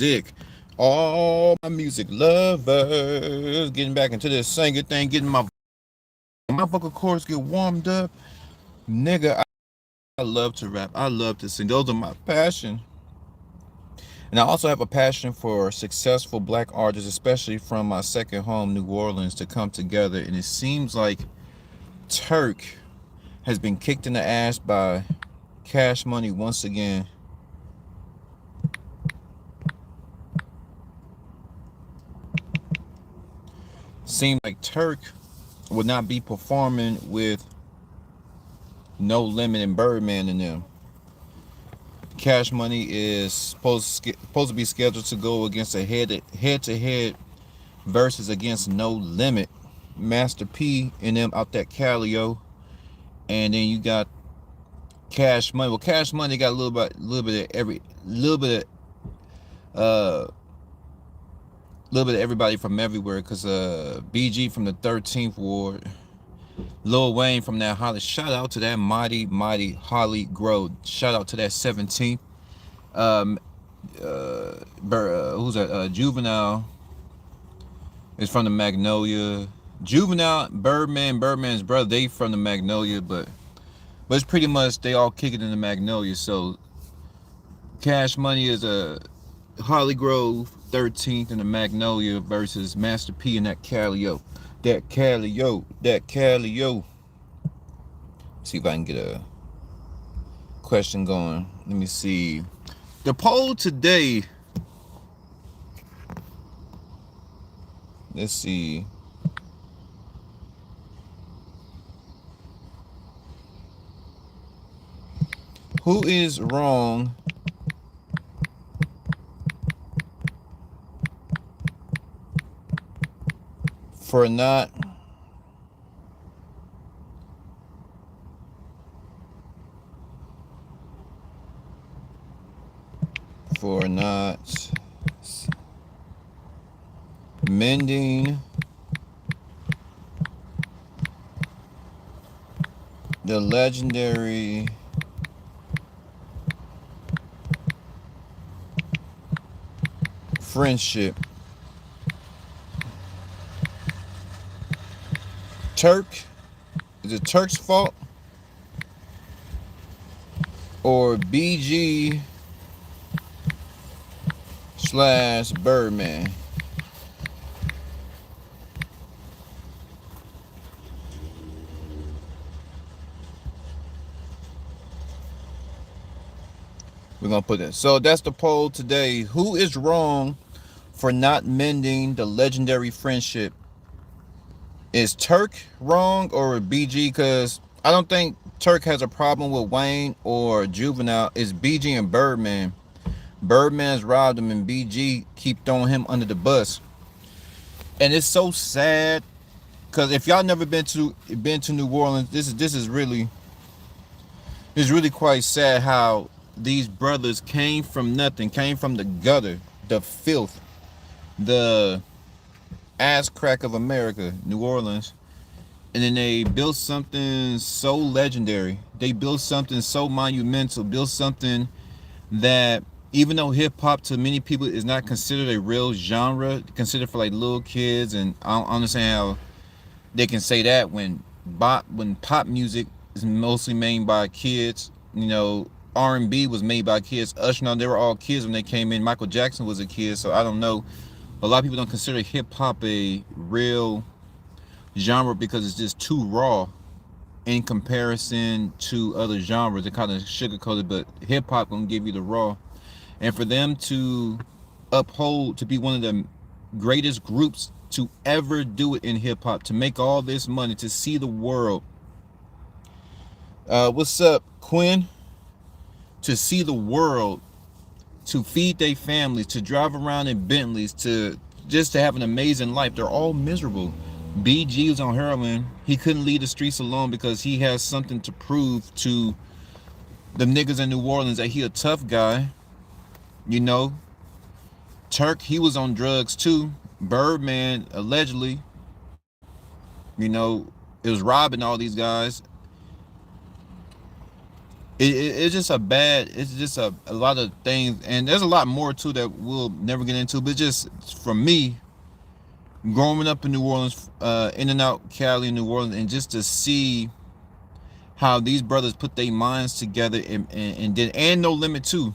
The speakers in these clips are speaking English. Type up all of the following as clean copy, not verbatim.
music. All my music lovers, getting back into this singing thing, getting my vocal cords get warmed up. Nigga, I love to rap. I love to sing. Those are my passion. And I also have a passion for successful black artists, especially from my second home, New Orleans, to come together. And it seems like Turk has been kicked in the ass by Cash Money once again. Seems like Turk would not be performing with No Limit and Birdman in them. Cash Money is supposed to be scheduled to go against a head-to-head versus against No Limit, Master P and them out that Calio, and then you got Cash Money. Well, Cash Money got a little bit of everybody from everywhere, because BG from the 13th Ward, Lil Wayne from that Holly. Shout out to that mighty Holly Grove. Shout out to that 17th. Who's that? Juvenile is from the Magnolia. Juvenile, Birdman's brother, they from the Magnolia, but it's pretty much they all kick it in the Magnolia. So Cash Money is a Holly Grove 13th and the Magnolia versus Master P and that Calio. That Calio. See if I can get a question going. Let me see. The poll today. Let's see. Who is wrong for not mending the legendary friendship? Turk? Is it Turk's fault? Or BG / Birdman? We're going to put that. So that's the poll today. Who is wrong for not mending the legendary friendship? Is Turk wrong or BG? Because I don't think Turk has a problem with Wayne or Juvenile. It's BG and Birdman. Birdman's robbed him and BG keep throwing him under the bus. And it's so sad, because if y'all never been to New Orleans, this is really quite sad how these brothers came from nothing, came from the gutter, the filth, the ass crack of America, New Orleans, and then they built something so legendary. They built something so monumental, built something that, even though hip-hop to many people is not considered a real genre, considered for like little kids, and I don't understand how they can say that when pop music is mostly made by kids. You know, R&B was made by kids. Usher, they were all kids when they came in. Michael Jackson was a kid, so I don't know. A lot of people don't consider hip-hop a real genre because it's just too raw in comparison to other genres. They're kind of sugar-coated, but hip-hop gonna give you the raw. And for them to uphold, to be one of the greatest groups to ever do it in hip-hop, to make all this money, to see the world. What's up, Quinn? To see the world, to feed their families, to drive around in Bentleys, to just to have an amazing life. They're all miserable. BG was on heroin. He couldn't leave the streets alone because he has something to prove to the niggas in New Orleans that he a tough guy. You know, Turk, he was on drugs too. Birdman, allegedly, you know, it was robbing all these guys. It's just a bad. It's just a lot of things, and there's a lot more too that we'll never get into. But just for me, growing up in New Orleans, in and out Cali, New Orleans, and just to see how these brothers put their minds together and did, and No Limit too,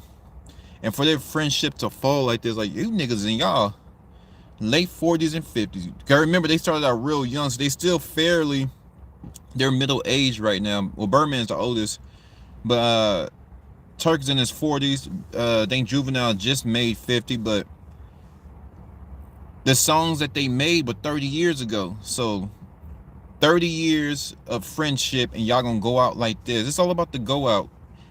and for their friendship to fall like this, like you niggas and y'all late 40s and 50s. Gotta remember they started out real young, so they still fairly, they're middle aged right now. Well, Birdman's the oldest, but Turk is in his 40s. I think Juvenile just made 50, but the songs that they made were 30 years ago. So 30 years of friendship, and y'all gonna go out like this. It's all about the go out.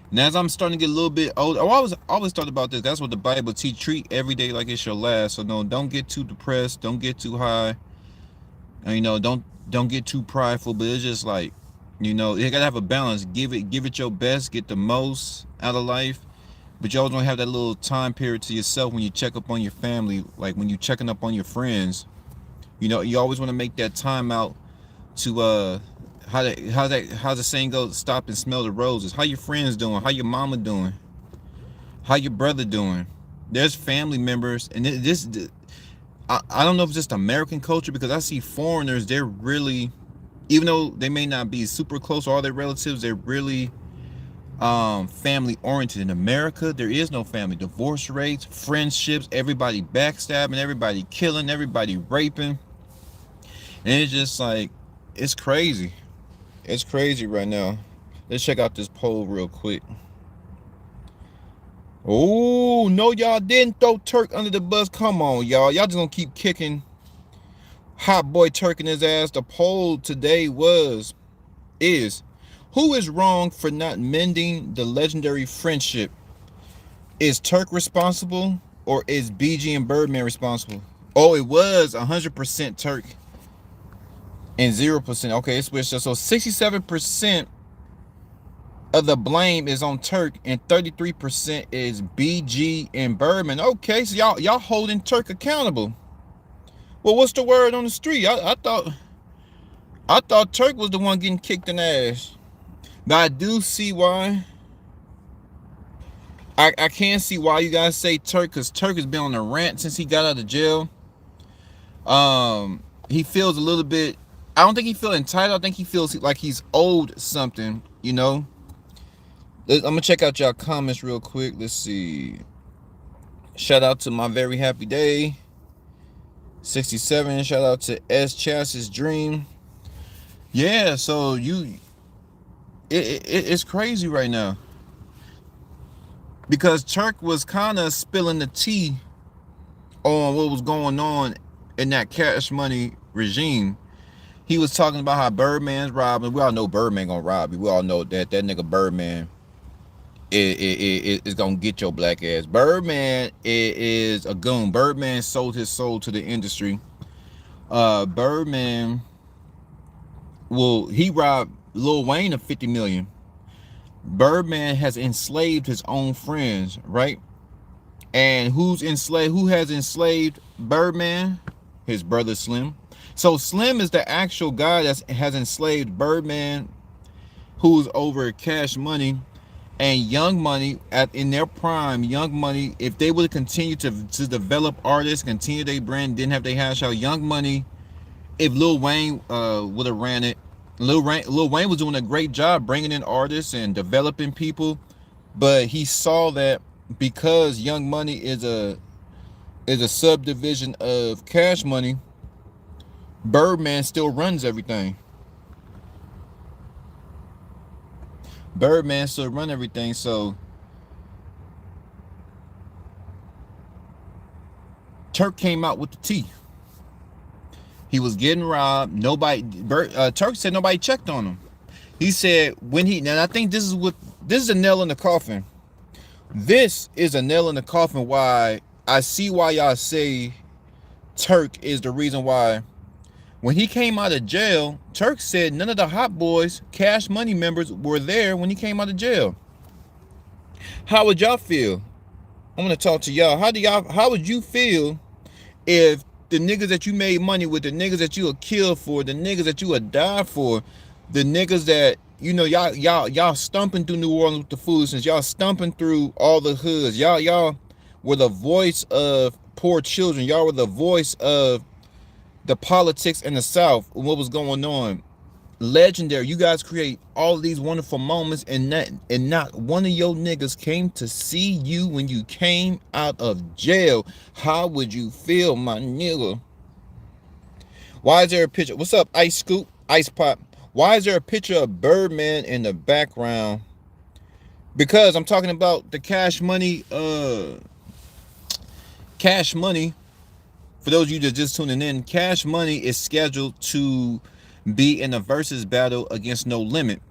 And as I'm starting to get a little bit older, I always thought about this. That's what the Bible teach. Treat every day like it's your last. So no, don't get too depressed. Don't get too high. And, don't get too prideful. But it's just like, you gotta have a balance. Give it your best. Get the most out of life. But you always want to have that little time period to yourself when you check up on your family, like when you're checking up on your friends. You always want to make that time out to how's the saying goes, stop and smell the roses. How your friends doing? How your mama doing? How your brother doing? There's family members, and I don't know if it's just American culture, because I see foreigners, they're really, even though they may not be super close to all their relatives, they're really family oriented. In America, there is no family. Divorce rates, friendships, everybody backstabbing, everybody killing, everybody raping. And it's just like, it's crazy. It's crazy right now. Let's check out this poll real quick. Oh, no, y'all didn't throw Turk under the bus. Come on, y'all. Y'all just gonna keep kicking hot boy Turk in his ass. The poll today is who is wrong for not mending the legendary friendship? Is Turk responsible, or is BG and Birdman responsible? Oh, it was 100% Turk and 0%. Okay, it switched. So 67% of the blame is on Turk, and 33% is BG and Birdman. Okay, so y'all holding Turk accountable. Well, what's the word on the street? I thought Turk was the one getting kicked in the ass. But I do see why. I can't see why you guys say Turk, because Turk has been on a rant since he got out of jail. He feels a little bit, I don't think he feels entitled. I think he feels like he's owed something, I'm gonna check out y'all comments real quick. Let's see. Shout out to My Very Happy Day 67. Shout out to S Chass's Dream. Yeah, so it's crazy right now, because Turk was kind of spilling the tea on what was going on in that Cash Money regime. He was talking about how Birdman's robbing. We all know Birdman gonna rob you. We all know that nigga Birdman is gonna get your black ass. Birdman is a goon. Birdman sold his soul to the industry. Birdman, he robbed Lil Wayne of 50 million. Birdman has enslaved his own friends, right? And who has enslaved Birdman? His brother Slim. So Slim is the actual guy that has enslaved Birdman, who's over Cash Money and Young Money in their prime. Young Money, if they would continue to develop artists, continue their brand, didn't have their hash out, Young Money, if Lil Wayne would have ran it, Lil Wayne was doing a great job bringing in artists and developing people, but he saw that because Young Money is a subdivision of Cash Money, Birdman still runs everything. Birdman still run everything. So Turk came out with the tea. He was getting robbed. Turk said nobody checked on him. He said and I think this is a nail in the coffin. This is a nail in the coffin. Why I see why y'all say Turk is the reason why. When he came out of jail, Turk said none of the Hot Boys, Cash Money members were there when he came out of jail. How would y'all feel? I'm gonna talk to y'all. How would you feel if the niggas that you made money with, the niggas that you would kill for, the niggas that you would die for, the niggas that y'all stumping through New Orleans with the foolishness. Y'all stumping through all the hoods. Y'all were the voice of poor children. Y'all were the voice of the politics in the South, what was going on. Legendary. You guys create all of these wonderful moments, and not one of your niggas came to see you when you came out of jail. How would you feel, my nigga? Why is there a picture? What's up, Ice Scoop? Ice Pop? Why is there a picture of Birdman in the background? Because I'm talking about the Cash Money, Cash Money. For those of you that just tuning in, Cash Money is scheduled to be in a versus battle against No Limit.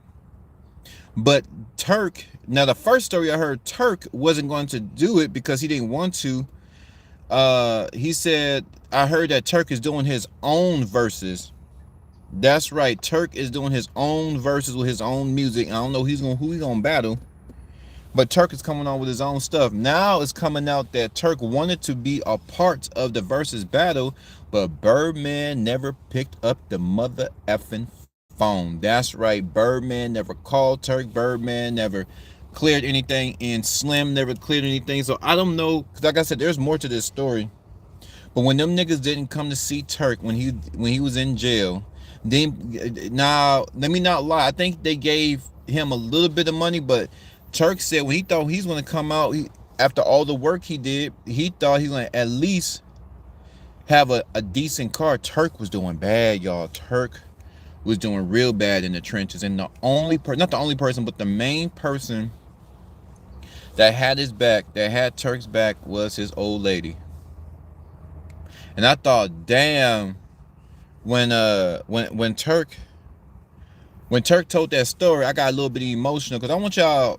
But Turk, now the first story I heard, Turk wasn't going to do it because he didn't want to. He said, I heard that Turk is doing his own verses. That's right, Turk is doing his own verses with his own music. I don't know who he's gonna battle, but Turk is coming on with his own stuff. Now it's coming out that Turk wanted to be a part of the versus battle, but Birdman never picked up the mother effing phone. That's right, Birdman never called Turk. Birdman never cleared anything, and Slim never cleared anything. So I don't know, because like I said, there's more to this story. But when them niggas didn't come to see Turk when he was in jail, then now let me not lie, I think they gave him a little bit of money, but Turk said when he thought he's going to come out, after all the work he did, he thought he was going to at least have a decent car. Turk was doing bad, y'all. Turk was doing real bad in the trenches, and not the only person, but the main person that had his back, that had Turk's back, was his old lady. And I thought, damn, when Turk told that story, I got a little bit emotional, because I want y'all,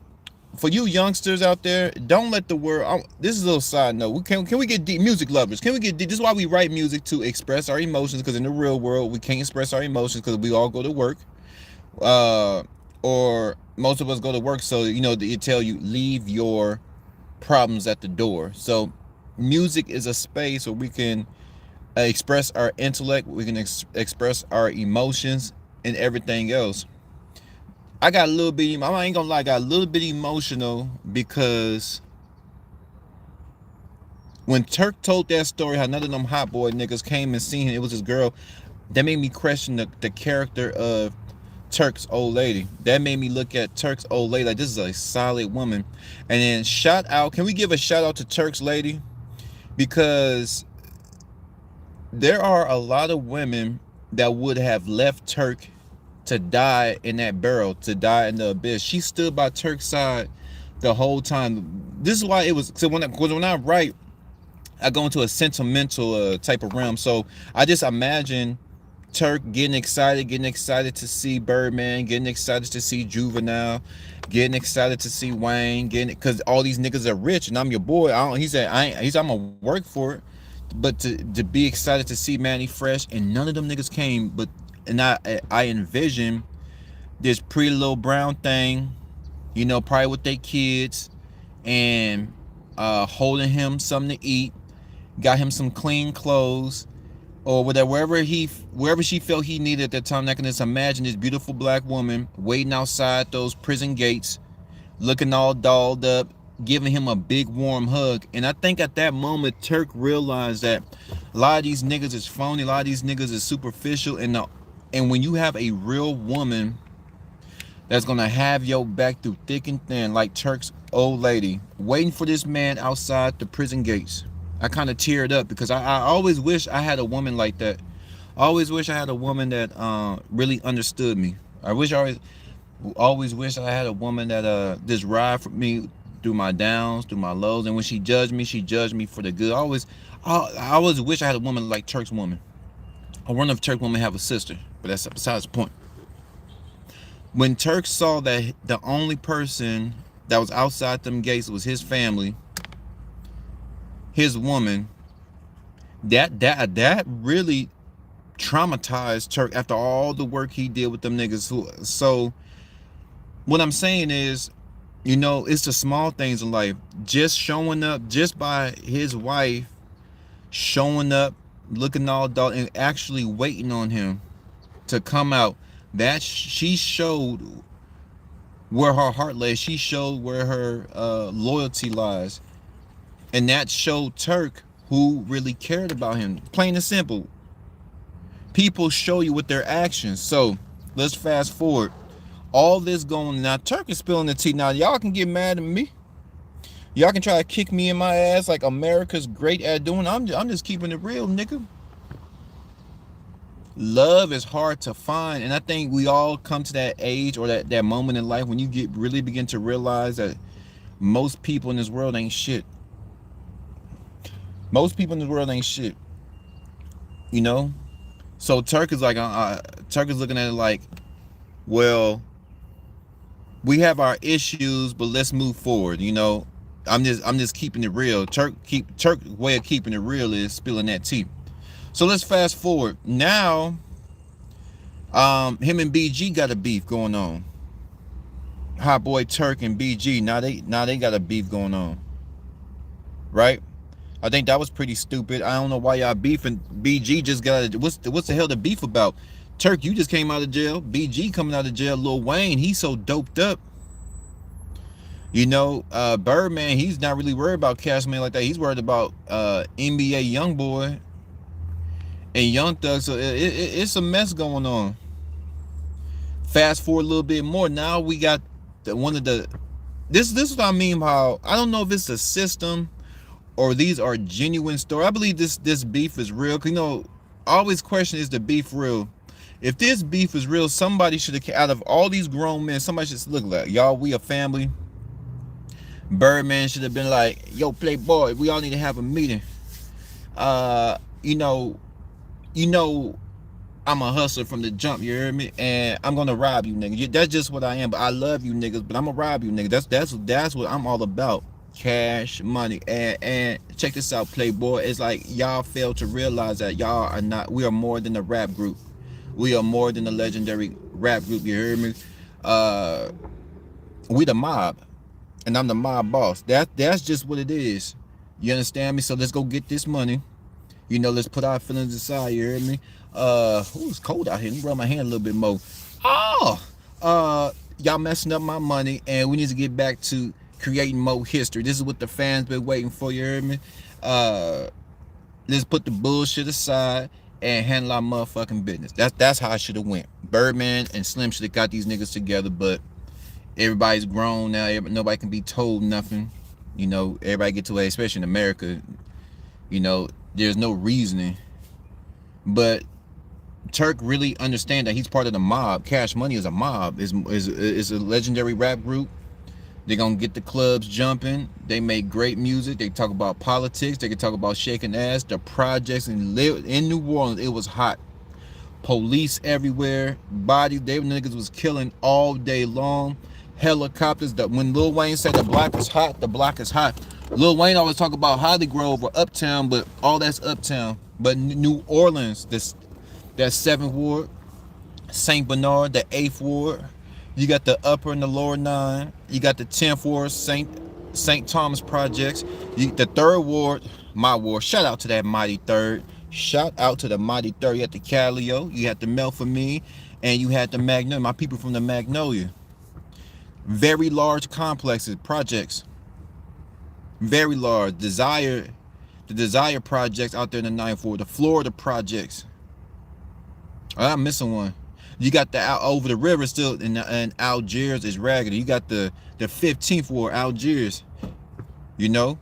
for you youngsters out there, don't let the world. This is a little side note. Can we get deep, music lovers? Can we get deep? This is why we write music, to express our emotions, because in the real world we can't express our emotions because we all go to work, or most of us go to work. So they tell you leave your problems at the door. So music is a space where we can express our intellect, we can express our emotions and everything else. I got a little bit, I ain't gonna lie, I got a little bit emotional because when Turk told that story, how none of them hot boy niggas came and seen him, it was his girl, that made me question the character of Turk's old lady. That made me look at Turk's old lady like, this is a solid woman. And then can we give a shout out to Turk's lady? Because there are a lot of women that would have left Turk to die in that barrel, to die in the abyss. She stood by Turk's side the whole time. This is why it was, so when I write, I go into a sentimental type of realm. So I just imagine Turk getting excited to see Birdman, getting excited to see Juvenile, getting excited to see Wayne, because all these niggas are rich and I'm your boy. He said I'm gonna work for it. But to be excited to see Manny Fresh, and none of them niggas came. And I envision this pretty little brown thing, probably with their kids, and holding him something to eat, got him some clean clothes, or whatever, wherever she felt he needed at that time. I can just imagine this beautiful black woman waiting outside those prison gates, looking all dolled up, giving him a big warm hug. And I think at that moment Turk realized that a lot of these niggas is phony, a lot of these niggas is superficial, and when you have a real woman that's gonna have your back through thick and thin, like Turk's old lady, waiting for this man outside the prison gates, I kind of teared up, because I always wish I had a woman like that. I always wish I had a woman that really understood me. I always wish I had a woman that just ride for me through my downs, through my lows, and when she judged me for the good. I always wish I had a woman like Turk's woman. I wonder if Turk's woman have a sister, but that's besides the point. When Turk saw that the only person that was outside them gates was his family, his woman, that really traumatized Turk after all the work he did with them niggas. So what I'm saying is, it's the small things in life. Just showing up, just by his wife showing up, looking all dull, and actually waiting on him to come out. That she showed where her heart lays. She showed where her loyalty lies. And that showed Turk who really cared about him. Plain and simple. People show you with their actions. So let's fast forward. All this going now. Turk is spilling the tea. Now y'all can get mad at me. Y'all can try to kick me in my ass like America's great at doing. I'm just keeping it real, nigga. Love is hard to find, and I think we all come to that age or that moment in life when you really begin to realize that most people in this world ain't shit. Most people in this world ain't shit. You know? So Turk is like, Turk is looking at it like, well, we have our issues, but let's move forward. You know, I'm just keeping it real. Turk way of keeping it real is spilling that tea. So let's fast forward. Now, him and BG got a beef going on. Hot boy Turk and BG. Now they got a beef going on. Right? I think that was pretty stupid. I don't know why y'all beefing. BG just got what's the hell the beef about? Turk, you just came out of jail. BG coming out of jail. Lil Wayne, he's so doped up. You know, Birdman, he's not really worried about Cash Money like that. He's worried about NBA Youngboy and Young Thug. So it's a mess going on. Fast forward a little bit more. Now we got this is what I mean. How I don't know if it's a system or these are genuine stories. I believe this beef is real. Cause, you know, I always question, is the beef real? If this beef is real, somebody should have, out of all these grown men, somebody should look like, y'all, we a family. Birdman should have been like, yo, Playboy, we all need to have a meeting. You know, I'm a hustler from the jump, you hear me? And I'm gonna rob you, nigga. That's just what I am. But I love you niggas, but I'm gonna rob you, nigga. That's what I'm all about. Cash, money. And check this out, Playboy. It's like y'all fail to realize that y'all are not, we are more than a rap group. We are more than a legendary rap group, you hear me? We the mob. And I'm the mob boss. That's just what it is. You understand me? So let's go get this money. You know, let's put our feelings aside, you hear me? It's cold out here. Let me rub my hand a little bit more. Y'all messing up my money, and we need to get back to creating more history. This is what the fans been waiting for, you hear me? Let's put the bullshit aside and handle our motherfucking business. That's how I should have went. Birdman and Slim should have got these niggas together, but everybody's grown now. Nobody can be told nothing. You know, everybody get to it, especially in America. You know, there's no reasoning. But Turk really understand that he's part of the mob. Cash Money is a mob. Is a legendary rap group. They're gonna get the clubs jumping. They make great music. They talk about politics. They can talk about shaking ass. The projects in New Orleans, it was hot. Police everywhere. Bodies. They niggas was killing all day long. Helicopters. When Lil Wayne said the block is hot, the block is hot. Lil Wayne always talk about Holly Grove or Uptown, but all that's Uptown. But New Orleans, that 7th Ward, St. Bernard, the 8th Ward. You got the upper and the lower 9. You got the 10th Ward, St. Thomas Projects. The 3rd Ward, my ward. Shout out to that mighty 3rd. Shout out to the mighty 3rd. You had the Calio, you had the Melphamine, and you had the Magnolia. My people from the Magnolia. Very large complexes, projects. Very large. The Desire projects out there in the 9th Ward. The Florida projects. I'm missing one. You got the over the river still in Algiers is raggedy. You got the 15th Ward, Algiers. You know?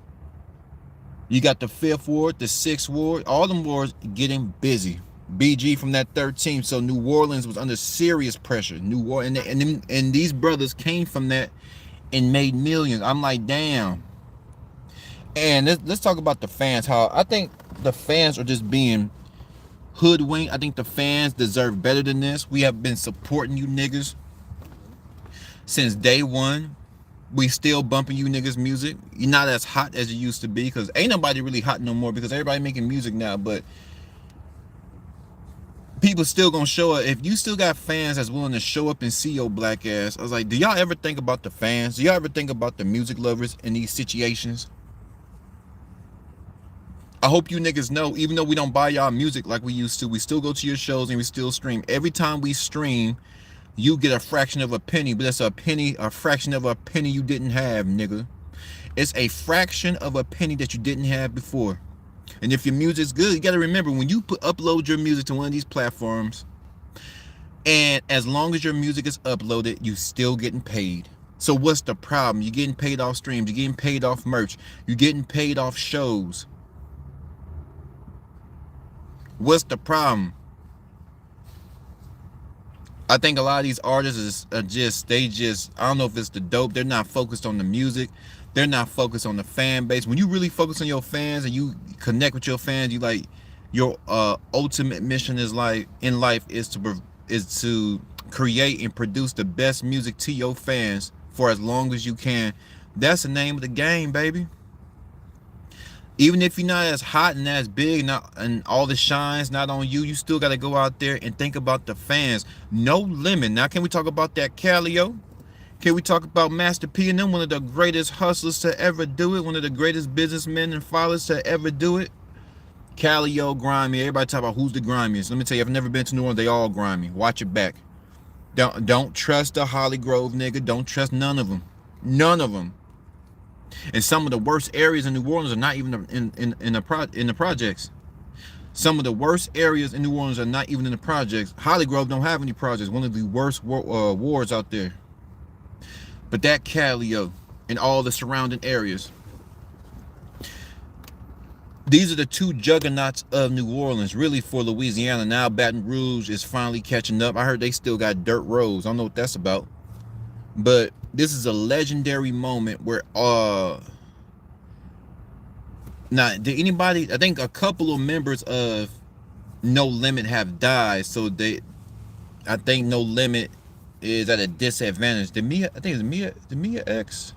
You got the 5th Ward, the 6th Ward. All them wards getting busy. BG from that 13th. So New Orleans was under serious pressure. New Orleans, and these brothers came from that and made millions. I'm like, damn. And let's talk about the fans. How I think the fans are just being hoodwinked. I think the fans deserve better than this. We have been supporting you niggas since day one. We still bumping you niggas music. You're not as hot as you used to be, because ain't nobody really hot no more, because everybody making music now. But people still gonna show up. If you still got fans that's willing to show up and see your black ass, I was like, do y'all ever think about the fans? Do y'all ever think about the music lovers in these situations? I hope you niggas know, even though we don't buy y'all music like we used to, we still go to your shows and we still stream. Every time we stream, You get a fraction of a penny, but that's a penny, a fraction of a penny you didn't have, nigga. It's a fraction of a penny that you didn't have before. And if your music's good, you got to remember, when you upload your music to one of these platforms, and as long as your music is uploaded, you still getting paid. So what's the problem? You're getting paid off streams. You're getting paid off merch. You're getting paid off shows. What's the problem? I think a lot of these artists are just, I don't know if it's the dope. They're not focused on the music. They're not focused on the fan base. When you really focus on your fans and you connect with your fans, you like, your ultimate mission is like in life is to create and produce the best music to your fans for as long as you can. That's the name of the game, baby. Even if you're not as hot and as big, and all the shine's not on you, you still got to go out there and think about the fans. No limit. Now, can we talk about that Calio? Can we talk about Master P and them, one of the greatest hustlers to ever do it, one of the greatest businessmen and fathers to ever do it? Calio, grimy. Everybody talk about who's the grimiest. Let me tell you, I've never been to New Orleans. They all grimy. Watch it back. Don't trust the Holly Grove nigga. Don't trust none of them. None of them. And some of the worst areas in New Orleans are not even in the projects. Some of the worst areas in New Orleans are not even in the projects. Holly Grove don't have any projects. One of the worst wards out there. But that Calio and all the surrounding areas. These are the two juggernauts of New Orleans, really, for Louisiana. Now Baton Rouge is finally catching up. I heard they still got dirt roads. I don't know what that's about. But this is a legendary moment where now, did anybody, I think a couple of members of No Limit have died, so I think No Limit is at a disadvantage. I think it's Mia X.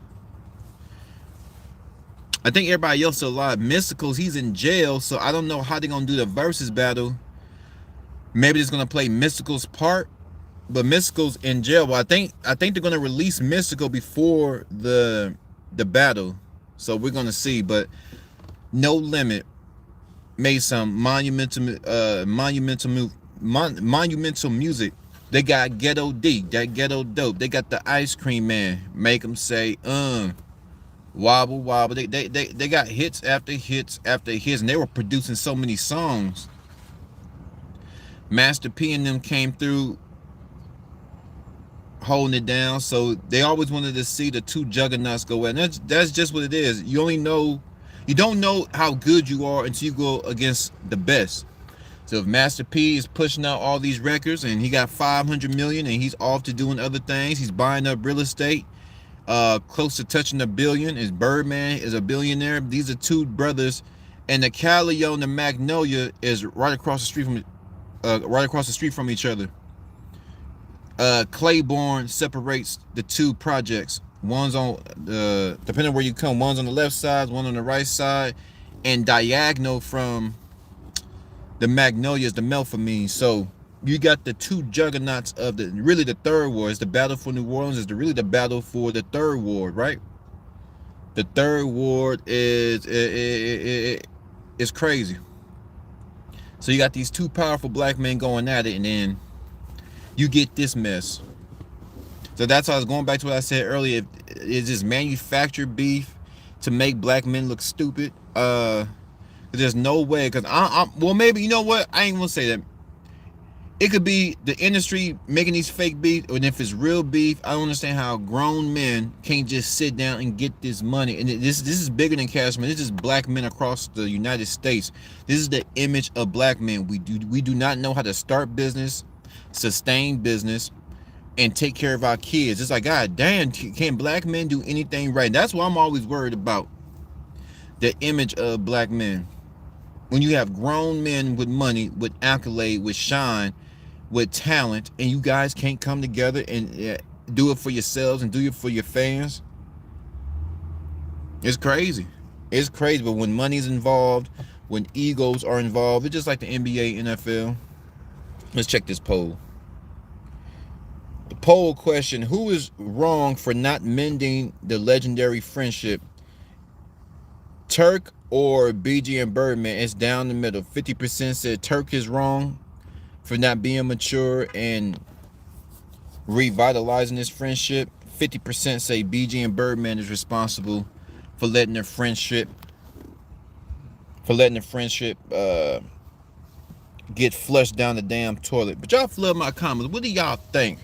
I think everybody else is alive. Mysticals, he's in jail, so I don't know how they're gonna do the versus battle. Maybe it's gonna play Mystical's part, but Mystical's in jail. Well, I think they're gonna release Mystical before the battle, so we're gonna see. But No Limit made some monumental music. They got Ghetto D, that Ghetto Dope. They got the Ice Cream Man, make them say wobble wobble. They got hits after hits after hits, and they were producing so many songs. Master P and them came through holding it down, so they always wanted to see the two juggernauts go at. And that's just what it is. You don't know how good you are until you go against the best. So if Master P is pushing out all these records and he got 500 million and he's off to doing other things, he's buying up real estate, close to touching $1 billion. Is Birdman is a billionaire. These are two brothers, and the Calio and the Magnolia is right across the street from each other. Claiborne separates the two projects. One's on depending on where you come, one's on the left side, one on the right side, and diagonal from the Magnolia is the Melphamine. So you got the two juggernauts of the third ward. Is the battle for New Orleans is really the battle for the third ward, right? The third ward is crazy. So you got these two powerful black men going at it, and then you get this mess. So that's why I was going back to what I said earlier. Is this manufactured beef to make black men look stupid? There's no way, because well, maybe, you know what? I ain't gonna say that. It could be the industry making these fake beef, and if it's real beef, I don't understand how grown men can't just sit down and get this money. And this is bigger than cash money. This is black men across the United States. This is the image of black men. We do not know how to start business, sustain business, and take care of our kids. It's like, God damn, can black men do anything right? That's what I'm always worried about. The image of black men. When you have grown men with money, with accolade, with shine, with talent, and you guys can't come together and do it for yourselves and do it for your fans, it's crazy. It's crazy. But when money's involved, when egos are involved, it's just like the NBA, NFL. Let's check this poll. The poll question: who is wrong for not mending the legendary friendship? Turk or BG and Birdman? It's down the middle. 50% said Turk is wrong for not being mature, and revitalizing this friendship. 50% say BG and Birdman is responsible for letting their friendship get flushed down the damn toilet. But y'all flood my comments. What do y'all think?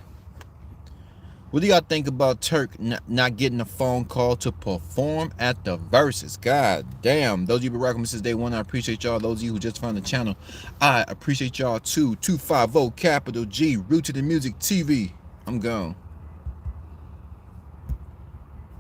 What do y'all think about Turk not getting a phone call to perform at the Versus? God damn. Those of you who been rocking me since day one, I appreciate y'all. Those of you who just found the channel, I appreciate y'all too. 250 capital G, Rooted in Music TV. I'm gone.